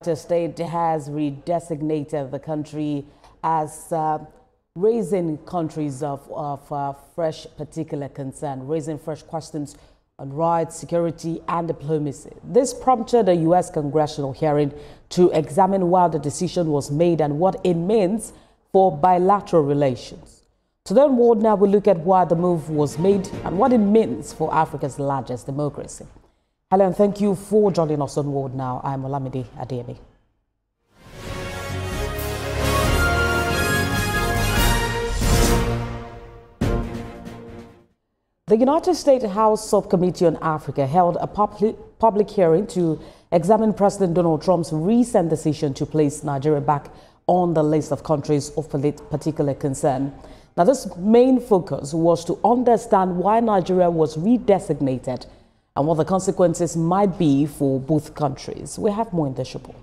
The state has redesignated the country as raising countries of fresh particular concern, raising fresh questions on rights, security, and diplomacy. This prompted a U.S. congressional hearing to examine why the decision was made and what it means for bilateral relations. To learn more now, we look at why the move was made and what it means for Africa's largest democracy. Hello and thank you for joining us on World Now. I'm Olamide Adeyemi. The United States House Subcommittee on Africa held a public hearing to examine President Donald Trump's recent decision to place Nigeria back on the list of countries of particular concern. Now, this main focus was to understand why Nigeria was redesignated and what the consequences might be for both countries. We have more in this report.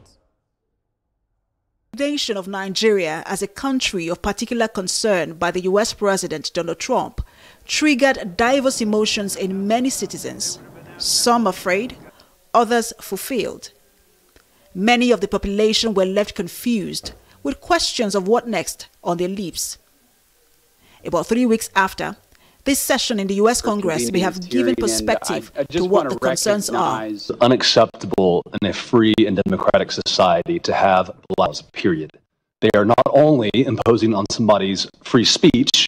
The designation of Nigeria as a country of particular concern by the U.S. President Donald Trump triggered diverse emotions in many citizens, some afraid, others fulfilled. Many of the population were left confused with questions of what next on their lips. About 3 weeks after, this session in the U.S. Congress may have given perspective to what the concerns are. It's unacceptable in a free and democratic society to have laws, period. They are not only imposing on somebody's free speech,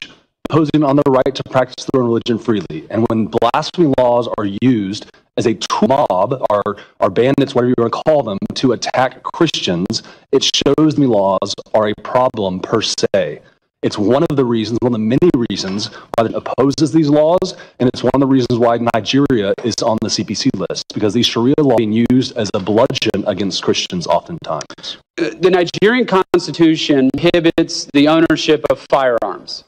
imposing on their right to practice their own religion freely. And when blasphemy laws are used as a tool, mob or bandits, whatever you want to call them, to attack Christians, it shows the laws are a problem per se. It's one of the reasons, one of the many reasons why it opposes these laws, and it's one of the reasons why Nigeria is on the CPC list, because these Sharia laws are being used as a bludgeon against Christians oftentimes. The Nigerian Constitution prohibits the ownership of firearms.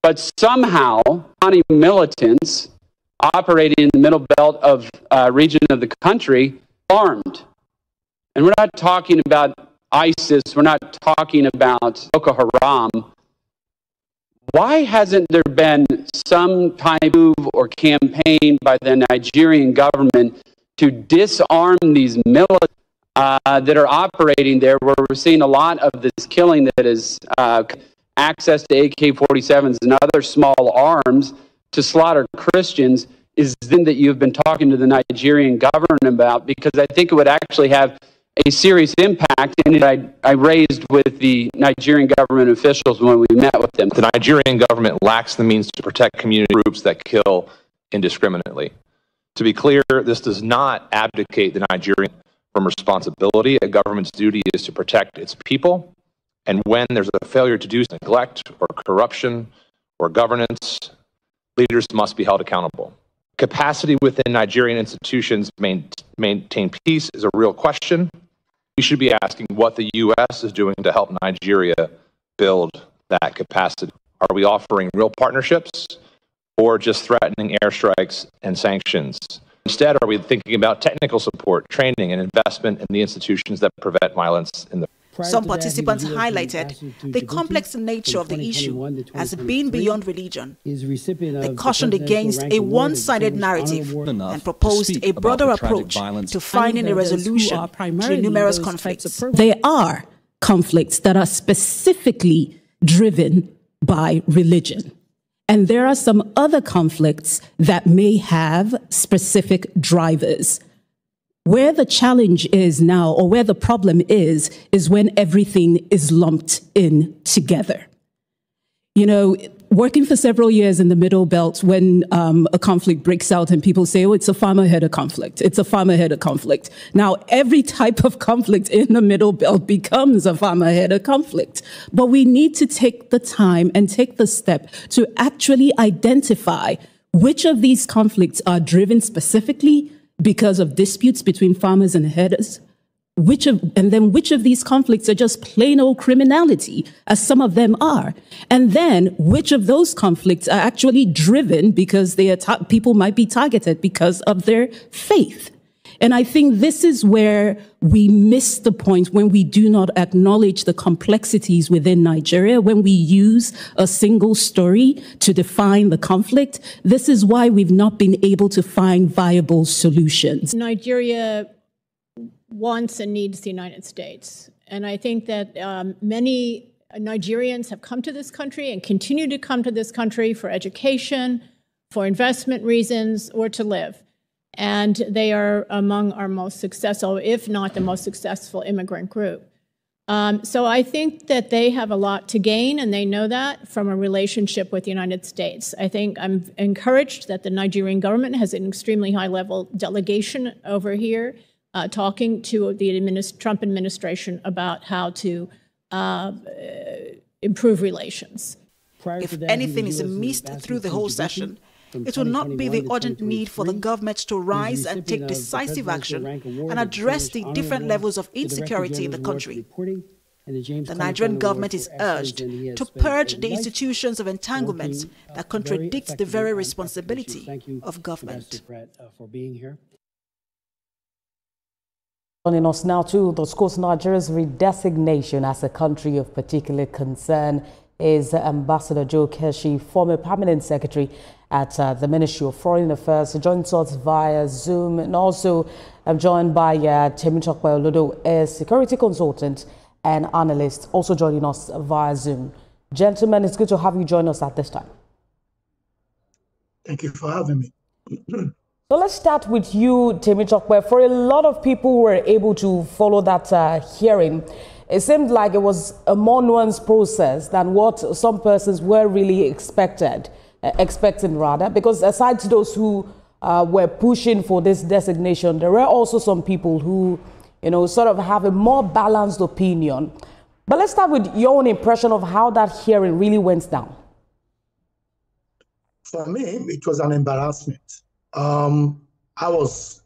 But somehow, Fulani militants operating in the middle belt of region of the country armed. And we're not talking about ISIS, we're not talking about Boko Haram. Why hasn't there been some type of or campaign by the Nigerian government to disarm these militants that are operating there, where we're seeing a lot of this killing that is access to AK-47s and other small arms to slaughter Christians, is then that you've been talking to the Nigerian government about, because I think it would actually have a serious impact, and I raised with the Nigerian government officials when we met with them. The Nigerian government lacks the means to protect community groups that kill indiscriminately. To be clear, this does not abdicate the Nigerian from responsibility. A government's duty is to protect its people, and when there's a failure to do so, neglect or corruption or governance, leaders must be held accountable. Capacity within Nigerian institutions to maintain peace is a real question. We should be asking what the U.S. is doing to help Nigeria build that capacity. Are we offering real partnerships or just threatening airstrikes and sanctions? Instead, are we thinking about technical support, training, and investment in the institutions that prevent violence in the Some participants highlighted the complex nature of the issue as being beyond religion. They cautioned against a one-sided narrative and proposed a broader approach to finding a resolution to the numerous conflicts. There are conflicts that are specifically driven by religion. And there are some other conflicts that may have specific drivers. Where the challenge is now, or where the problem is when everything is lumped in together. You know, working for several years in the Middle Belt, when a conflict breaks out and people say, oh, it's a farmer-header conflict. It's a farmer-header conflict. Now, every type of conflict in the Middle Belt becomes a farmer-header conflict. But we need to take the time and take the step to actually identify which of these conflicts are driven specifically because of disputes between farmers and herders, and then which of these conflicts are just plain old criminality, as some of them are, and then which of those conflicts are actually driven because people might be targeted because of their faith. And I think this is where we miss the point when we do not acknowledge the complexities within Nigeria, when we use a single story to define the conflict. This is why we've not been able to find viable solutions. Nigeria wants and needs the United States. And I think that many Nigerians have come to this country and continue to come to this country for education, for investment reasons, or to live. And they are among our most successful, if not the most successful immigrant group. So I think that they have a lot to gain, and they know that from a relationship with the United States. I think I'm encouraged that the Nigerian government has an extremely high-level delegation over here talking to the Trump administration about how to improve relations. If anything is missed through the whole session, it will not be the urgent need for the government to rise and take decisive action and address the different levels of insecurity in the country. The Nigerian government is urged to purge the institutions of entanglements that contradict the very responsibility of government. Joining us now to discuss Nigeria's redesignation as a country of particular concern is Ambassador Joe Keshi, former permanent secretary at the Ministry of Foreign Affairs. He joins us via Zoom, and also I'm joined by Temitope Olodo, a security consultant and analyst, also joining us via Zoom. Gentlemen, it's good to have you join us at this time. Thank you for having me. So let's start with you, Temitope. For a lot of people who were able to follow that hearing, it seemed like it was a more nuanced process than what some persons were really expecting, because aside to those who were pushing for this designation, there were also some people who, sort of have a more balanced opinion. But let's start with your own impression of how that hearing really went down. For me, it was an embarrassment. I was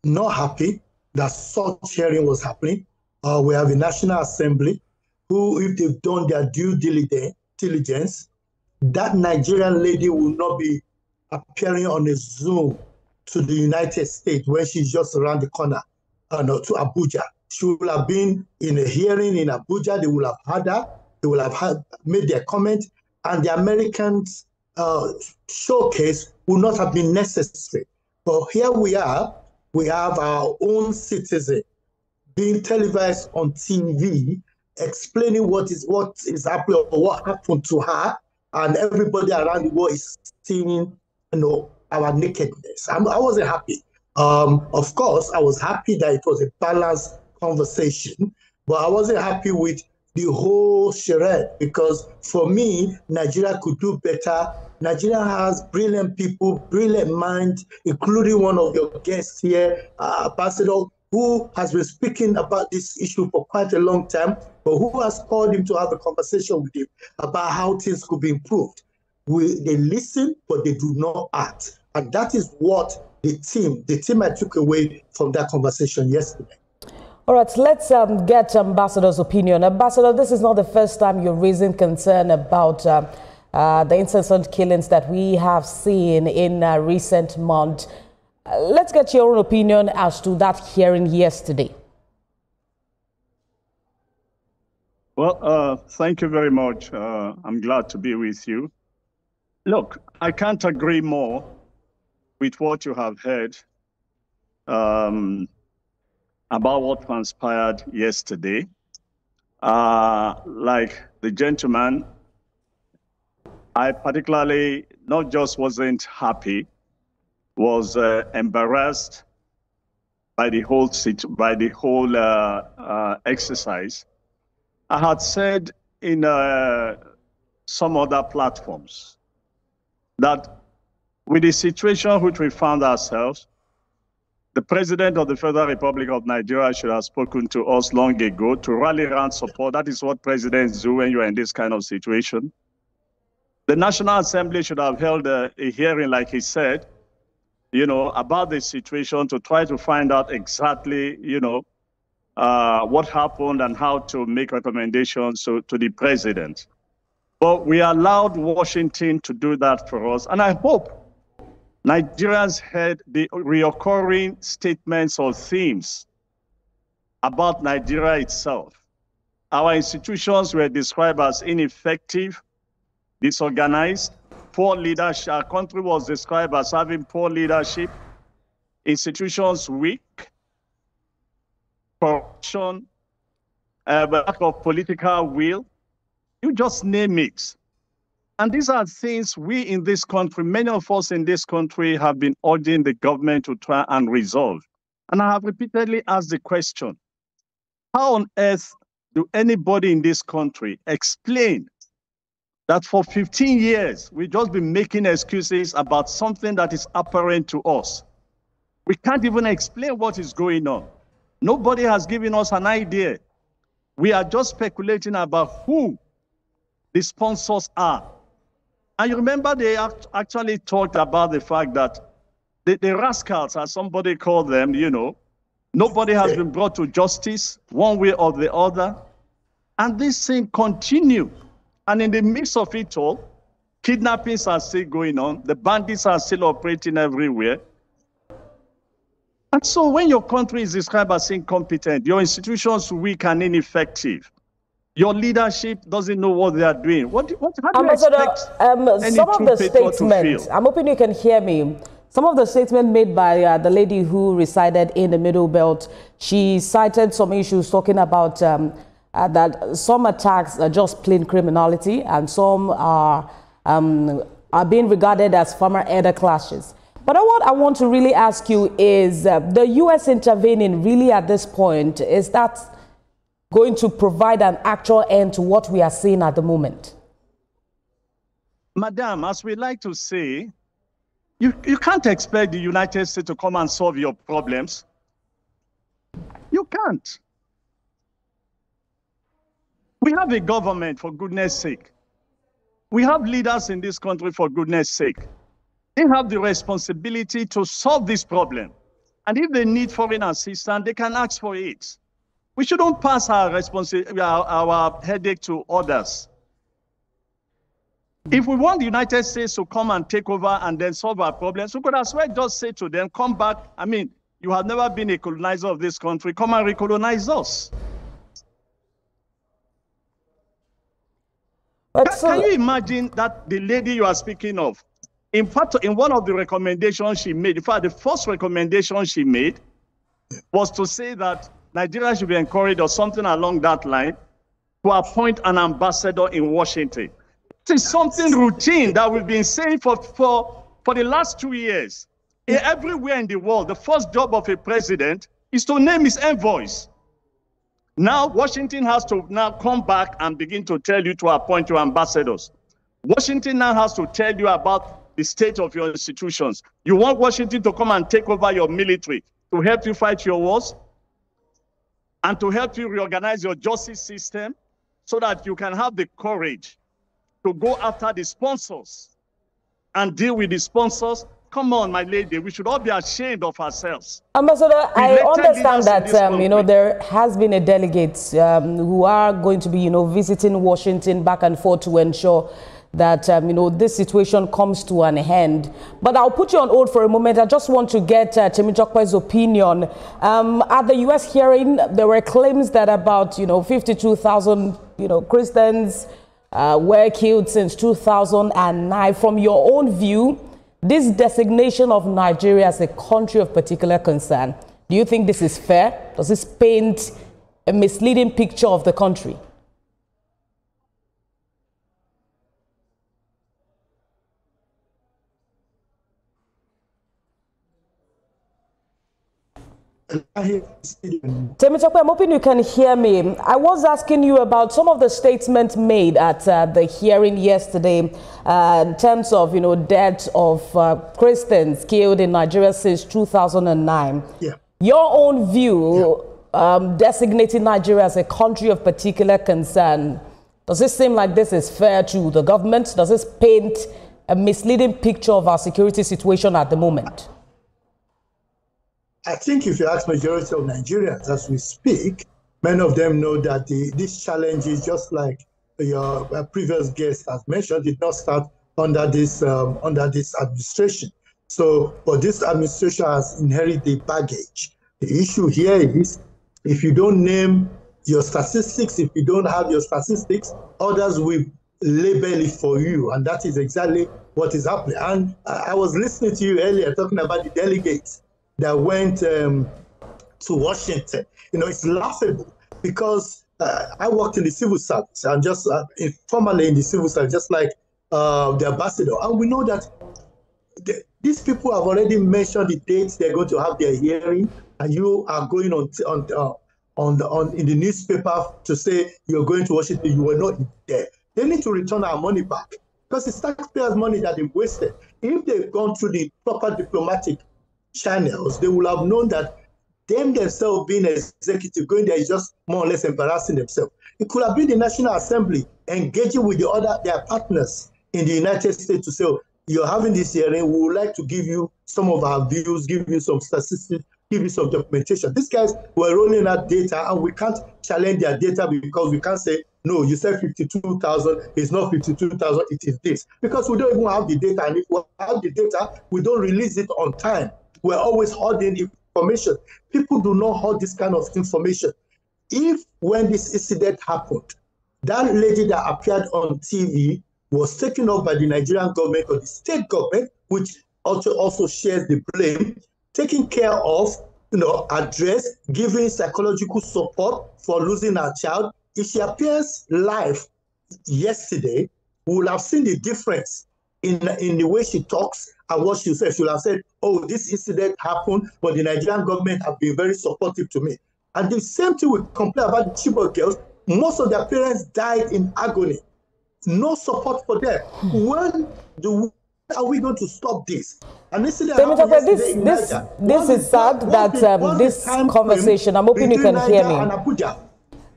not happy that such hearing was happening. We have a National Assembly who, if they've done their due diligence, that Nigerian lady will not be appearing on a Zoom to the United States when she's just around the corner, to Abuja. She will have been in a hearing in Abuja. They will have had her. They will have made their comment, and the Americans' showcase will not have been necessary. But here we are. We have our own citizen being televised on TV, explaining what is happening or what happened to her, and everybody around the world is seeing, our nakedness. I wasn't happy. Of course, I was happy that it was a balanced conversation, but I wasn't happy with the whole charade, because for me, Nigeria could do better. Nigeria has brilliant people, brilliant minds, including one of your guests here, Ambassador, who has been speaking about this issue for quite a long time, but who has called him to have a conversation with him about how things could be improved. They listen, but they do not act. And that is what the team I took away from that conversation yesterday. All right, let's get Ambassador's opinion. Ambassador, this is not the first time you're raising concern about the incessant killings that we have seen in recent months. Let's get your own opinion as to that hearing yesterday. Well, thank you very much. I'm glad to be with you. Look, I can't agree more with what you have heard about what transpired yesterday. Like the gentleman, I particularly not just wasn't happy, was embarrassed by the whole exercise. I had said in some other platforms that with the situation which we found ourselves, the President of the Federal Republic of Nigeria should have spoken to us long ago to rally around support. That is what presidents do when you are in this kind of situation. The National Assembly should have held a hearing, like he said, about the situation to try to find out exactly, what happened and how to make recommendations to the president. But we allowed Washington to do that for us. And I hope Nigerians heard the reoccurring statements or themes about Nigeria itself. Our institutions were described as ineffective, disorganized, poor leadership. Our country was described as having poor leadership, institutions weak, corruption, lack of political will. You just name it. And these are things we in this country, many of us in this country have been urging the government to try and resolve. And I have repeatedly asked the question, how on earth do anybody in this country explain that for 15 years, we've just been making excuses about something that is apparent to us? We can't even explain what is going on. Nobody has given us an idea. We are just speculating about who the sponsors are. And you remember they actually talked about the fact that the rascals, as somebody called them, you know, nobody has been brought to justice one way or the other. And this thing continues. And in the midst of it all, kidnappings are still going on. The bandits are still operating everywhere. And so when your country is described as incompetent, your institutions weak and ineffective, your leadership doesn't know what they are doing. How do you expect some of the statements, I'm hoping you can hear me. Some of the statements made by the lady who resided in the Middle Belt, she cited some issues talking about that some attacks are just plain criminality and some are being regarded as former elder clashes. But what I want to really ask you is the U.S. intervening really at this point, is that going to provide an actual end to what we are seeing at the moment? Madam, as we like to say, you can't expect the United States to come and solve your problems. You can't. We have a government, for goodness sake. We have leaders in this country, for goodness sake. They have the responsibility to solve this problem. And if they need foreign assistance, they can ask for it. We shouldn't pass our headache to others. If we want the United States to come and take over and then solve our problems, we could as well just say to them, come back. I mean, you have never been a colonizer of this country. Come and recolonize us. Can you imagine that the lady you are speaking of, in fact, in one of the recommendations she made, in fact, the first recommendation she made was to say that Nigeria should be encouraged or something along that line to appoint an ambassador in Washington. It is something routine that we've been saying for the last 2 years. Everywhere in the world, the first job of a president is to name his envoys. Now, Washington has to now come back and begin to tell you to appoint your ambassadors. Washington now has to tell you about the state of your institutions. You want Washington to come and take over your military to help you fight your wars and to help you reorganize your justice system so that you can have the courage to go after the sponsors and deal with the sponsors. Come on, my lady, we should all be ashamed of ourselves. Ambassador, I understand that, you know, there has been a delegate who are going to be, you know, visiting Washington back and forth to ensure that, you know, this situation comes to an end. But I'll put you on hold for a moment. I just want to get Temitope's opinion. At the U.S. hearing, there were claims that about, you know, 52,000, you know, Christians were killed since 2009. From your own view, this designation of Nigeria as a country of particular concern, do you think this is fair? Does this paint a misleading picture of the country? Temitope, I'm hoping you can hear me. I was asking you about some of the statements made at the hearing yesterday in terms of, you know, deaths of Christians killed in Nigeria since 2009. Yeah. Your own view, designating Nigeria as a country of particular concern, does it seem like this is fair to the government? Does this paint a misleading picture of our security situation at the moment? I think if you ask majority of Nigerians as we speak, many of them know that this challenge is just like your previous guest has mentioned, did not start under this administration. So, but this administration has inherited the baggage. The issue here is if you don't name your statistics, if you don't have your statistics, others will label it for you. And that is exactly what is happening. And I was listening to you earlier talking about the delegates that went to Washington. it's laughable because I worked in the civil service. I'm just formerly in the civil service, just like the ambassador. And we know that these people have already mentioned the dates they're going to have their hearing, and you are going in the newspaper to say you're going to Washington. You were not there. They need to return our money back because it's taxpayers' money that they've wasted. If they've gone through the proper diplomatic channels, they will have known that them themselves being executive going there is just more or less embarrassing themselves. It could have been the National Assembly engaging with their partners in the United States to say, oh, you're having this hearing, we would like to give you some of our views, give you some statistics, give you some documentation. These guys were rolling out data, and we can't challenge their data because we can't say, no, you said 52,000, it's not 52,000, it is this. Because we don't even have the data, and if we have the data, we don't release it on time. We're always holding information. People do not hold this kind of information. If when this incident happened, that lady that appeared on TV was taken up by the Nigerian government or the state government, which also shares the blame, taking care of, address, giving psychological support for losing her child. If she appears live yesterday, we will have seen the difference in the way she talks and what she says. She will have said, oh, this incident happened, but the Nigerian government have been very supportive to me. And the same thing we complain about the Chibok girls. Most of their parents died in agony. No support for them. When are we going to stop this? And this is sad that this conversation, I'm hoping you can hear me.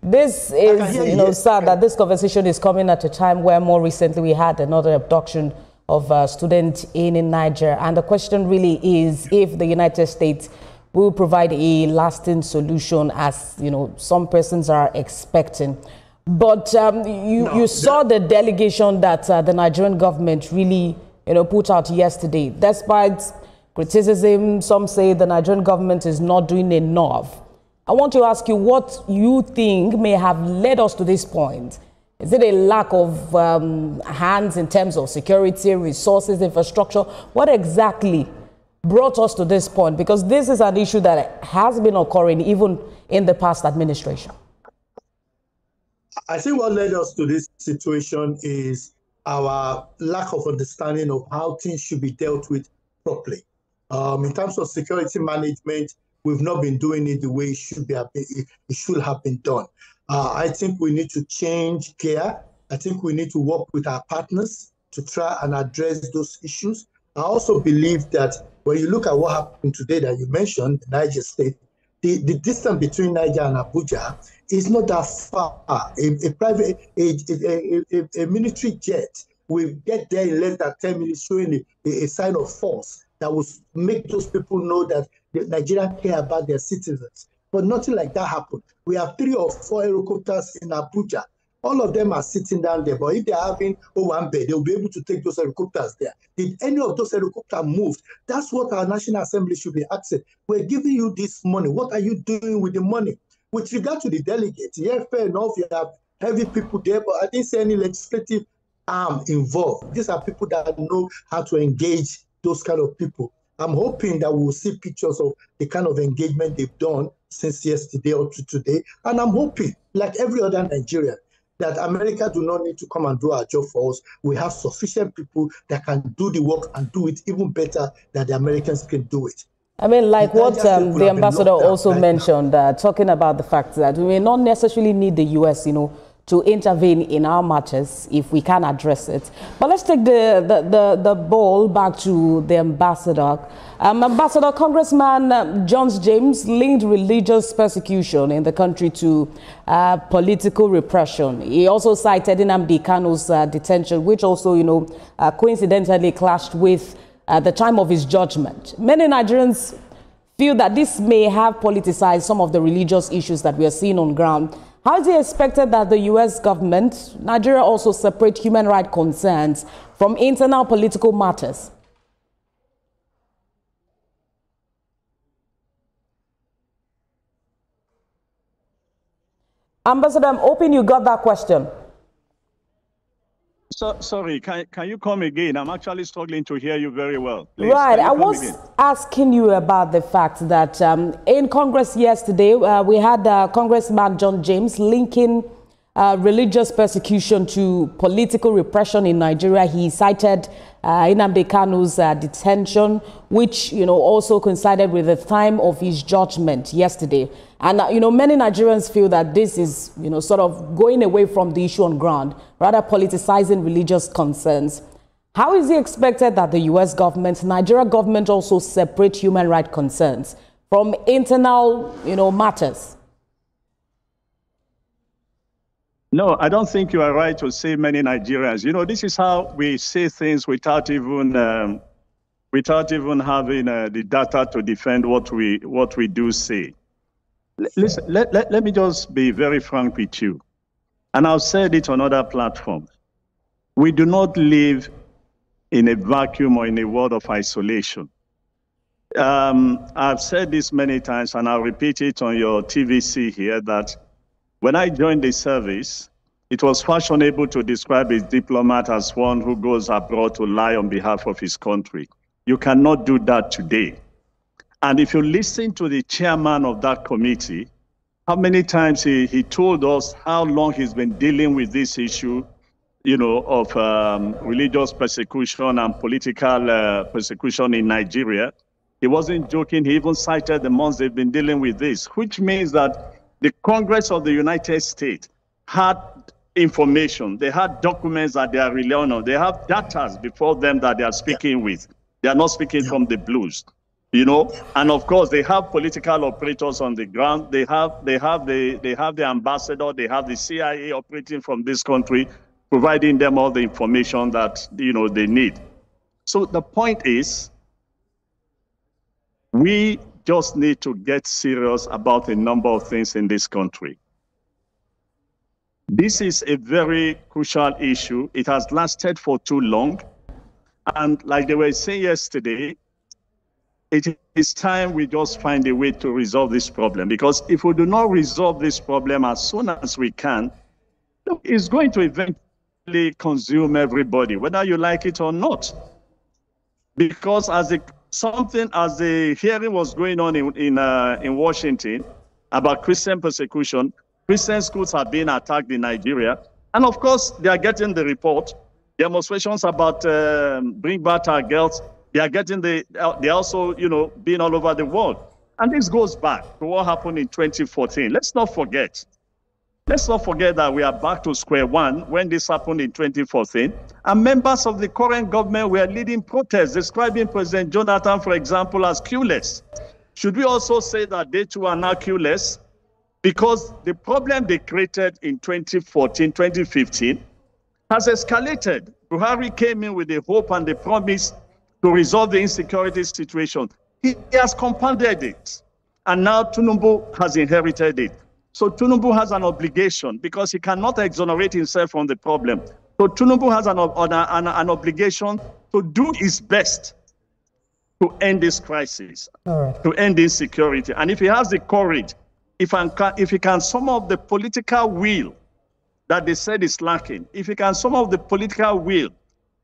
This is, sad that this conversation is coming at a time where more recently we had another abduction of a student in Niger. And the question really is if the United States will provide a lasting solution, as some persons are expecting. But you saw the delegation that the Nigerian government really put out yesterday. Despite criticism, some say the Nigerian government is not doing enough. I want to ask you what you think may have led us to this point. Is it a lack of hands in terms of security, resources, infrastructure? What exactly brought us to this point? Because this is an issue that has been occurring even in the past administration. I think what led us to this situation is our lack of understanding of how things should be dealt with properly. In terms of security management, we've not been doing it the way it should have been done. I think we need to change gear. I think we need to work with our partners to try and address those issues. I also believe that when you look at what happened today that you mentioned, Niger State, the distance between Niger and Abuja is not that far. A military jet will get there in less than 10 minutes, showing a sign of force that will make those people know that the Nigerians care about their citizens. But nothing like that happened. We have 3 or 4 helicopters in Abuja. All of them are sitting down there, but if they're having Owambe, they'll be able to take those helicopters there. Did any of those helicopters move? That's what our National Assembly should be asking. We're giving you this money. What are you doing with the money? With regard to the delegates, yeah, fair enough, you have heavy people there, but I didn't see any legislative arm involved. These are people that know how to engage those kind of people. I'm hoping that we will see pictures of the kind of engagement they've done since yesterday or to today. And I'm hoping, like every other Nigerian, that America do not need to come and do our job for us. We have sufficient people that can do the work and do it even better than the Americans can do it. I mean, like what the ambassador also mentioned, talking about the fact that we may not necessarily need the U.S., to intervene in our matters if we can address it. But let's take the ball back to the ambassador. Ambassador, Congressman Jones James linked religious persecution in the country to political repression. He also cited Nnamdi Kanu's detention, which also, coincidentally clashed with the time of his judgment. Many Nigerians feel that this may have politicized some of the religious issues that we are seeing on ground. How is it expected that the U.S. government, Nigeria, also separate human rights concerns from internal political matters? Ambassador, I'm hoping you got that question. Sorry, can you come again? I'm actually struggling to hear you very well. Please, right, I was asking you about the fact that in Congress yesterday, we had Congressman John James linking religious persecution to political repression in Nigeria. He cited Nnamdi Kanu's detention, which, also coincided with the time of his judgment yesterday. And, many Nigerians feel that this is, sort of going away from the issue on ground, rather politicizing religious concerns. How is it expected that the U.S. government, Nigeria government, also separate human rights concerns from internal, matters? No, I don't think you are right to say many Nigerians. This is how we say things without even having the data to defend what we do say. Listen, let me just be very frank with you. And I've said it on other platforms. We do not live in a vacuum or in a world of isolation. I've said this many times, and I'll repeat it on your TVC here, that when I joined the service, it was fashionable to describe a diplomat as one who goes abroad to lie on behalf of his country. You cannot do that today. And if you listen to the chairman of that committee, how many times he told us how long he's been dealing with this issue, of religious persecution and political persecution in Nigeria. He wasn't joking. He even cited the months they've been dealing with this, which means that the Congress of the United States had information. They had documents that they are relying on. They have data before them that they are speaking with. They are not speaking from the blues. And of course they have political operators on the ground. They have the ambassador, they have the CIA operating from this country, providing them all the information that they need. So the point is, we just need to get serious about a number of things in this country. This is a very crucial issue. It has lasted for too long. And like they were saying yesterday, it is time we just find a way to resolve this problem. Because if we do not resolve this problem as soon as we can, it's going to eventually consume everybody, whether you like it or not. Because as the hearing was going on in Washington about Christian persecution, Christian schools are being attacked in Nigeria. And of course, they are getting the report. Demonstrations about bring back our girls. They are getting they're also, being all over the world. And this goes back to what happened in 2014. Let's not forget that we are back to square one when this happened in 2014. And members of the current government were leading protests, describing President Jonathan, for example, as clueless. Should we also say that they too are now clueless? Because the problem they created in 2014, 2015 has escalated. Buhari came in with the hope and the promise to resolve the insecurity situation. He has compounded it. And now Tinubu has inherited it. So Tinubu has an obligation because he cannot exonerate himself from the problem. So Tinubu has an obligation to do his best to end this crisis, to end insecurity. And if he has the courage, if he can sum up the political will that they said is lacking, if he can sum up the political will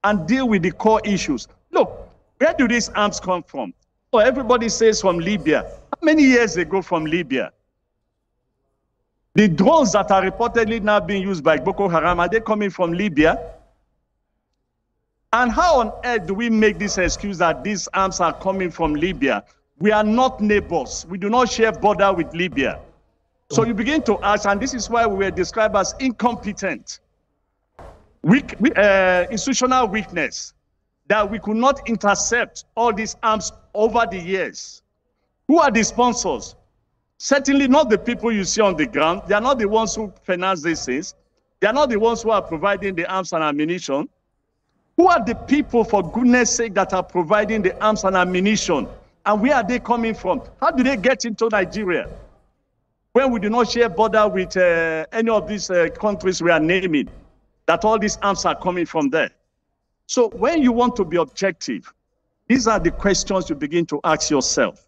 and deal with the core issues. Look, where do these arms come from? Oh, everybody says from Libya. How many years ago from Libya? The drones that are reportedly now being used by Boko Haram, are they coming from Libya? And how on earth do we make this excuse that these arms are coming from Libya? We are not neighbors. We do not share border with Libya. So you begin to ask, and this is why we were described as incompetent, institutional weakness, that we could not intercept all these arms over the years. Who are the sponsors? Certainly not the people you see on the ground. They are not the ones who finance these things. They are not the ones who are providing the arms and ammunition. Who are the people, for goodness sake, that are providing the arms and ammunition? And where are they coming from? How do they get into Nigeria? When we do not share border with any of these countries we are naming, that all these arms are coming from there. So when you want to be objective, these are the questions you begin to ask yourself.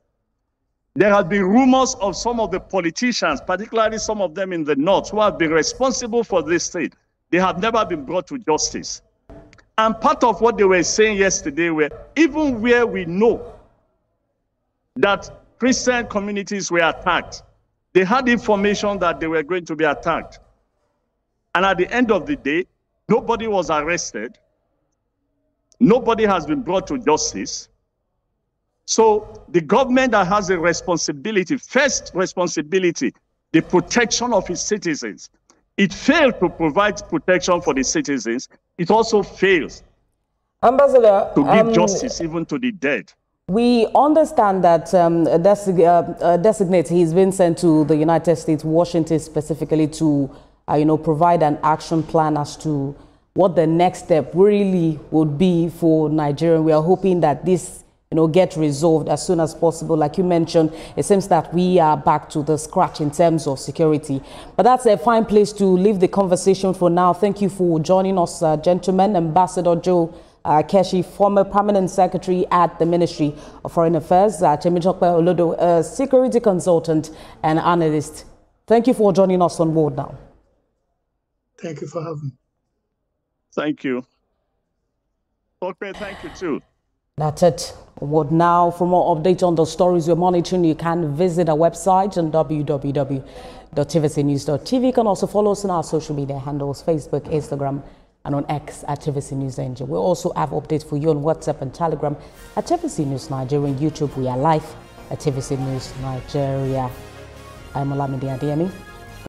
There have been rumors of some of the politicians, particularly some of them in the north, who have been responsible for this thing. They have never been brought to justice. And part of what they were saying yesterday were, even where we know that Christian communities were attacked, they had information that they were going to be attacked. And at the end of the day, nobody was arrested. Nobody has been brought to justice. So the government that has a responsibility, first responsibility, the protection of its citizens. It failed to provide protection for the citizens. It also fails, Ambassador, to give justice even to the dead. We understand that designate he's been sent to the United States, Washington specifically, to provide an action plan as to what the next step really would be for Nigeria. We are hoping that this get resolved as soon as possible. Like you mentioned, it seems that we are back to the scratch in terms of security. But that's a fine place to leave the conversation for now. Thank you for joining us, gentlemen. Ambassador Joe Keshi, former permanent secretary at the Ministry of Foreign Affairs, Temitope Olodo, a security consultant and analyst. Thank you for joining us on board now. Thank you for having me. Thank you. Okay, thank you too. That's it. What now? For more updates on the stories we're monitoring, you can visit our website on www.tvcnews.tv. You can also follow us on our social media handles, Facebook, Instagram, and on X at TVC News Engine. We also have updates for you on WhatsApp and Telegram at TVC News Nigeria. On YouTube, we are live at TVC News Nigeria. I'm Olamide Adeyemi.